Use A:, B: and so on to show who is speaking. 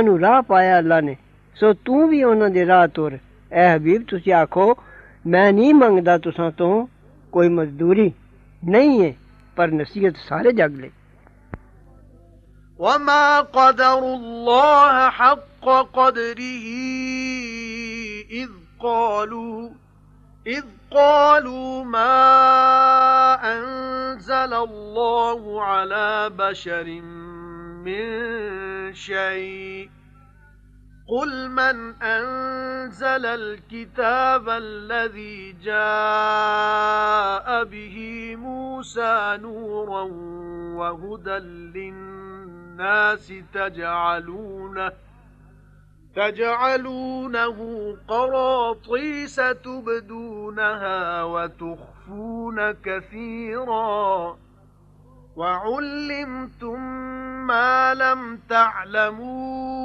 A: ਨੂੰ ਰਾਹ ਪਾਇਆ ਅੱਲਾ ਨੇ, ਸੋ ਤੂੰ ਵੀ ਉਹਨਾਂ ਦੇ ਰਾਹ ਤੁਰ। ਐ ਹਬੀਬ ਤੁਸੀਂ ਆਖੋ ਮੈਂ ਨਹੀਂ ਮੰਗਦਾ ਤੁਸਾਂ ਤੋਂ कोई मजदूरी नहीं है, पर नसीहत सारे जग ले।
B: وما قدروا الله حق قدره إذ قالوا ما أنزل الله على بشر من شيء قل من أنزل الكتاب الذي جاء به موسى نورا وهدى للناس تجعلونه قراطيس تبدونها وتخفون كثيرا وعلمتم ما لم تعلموا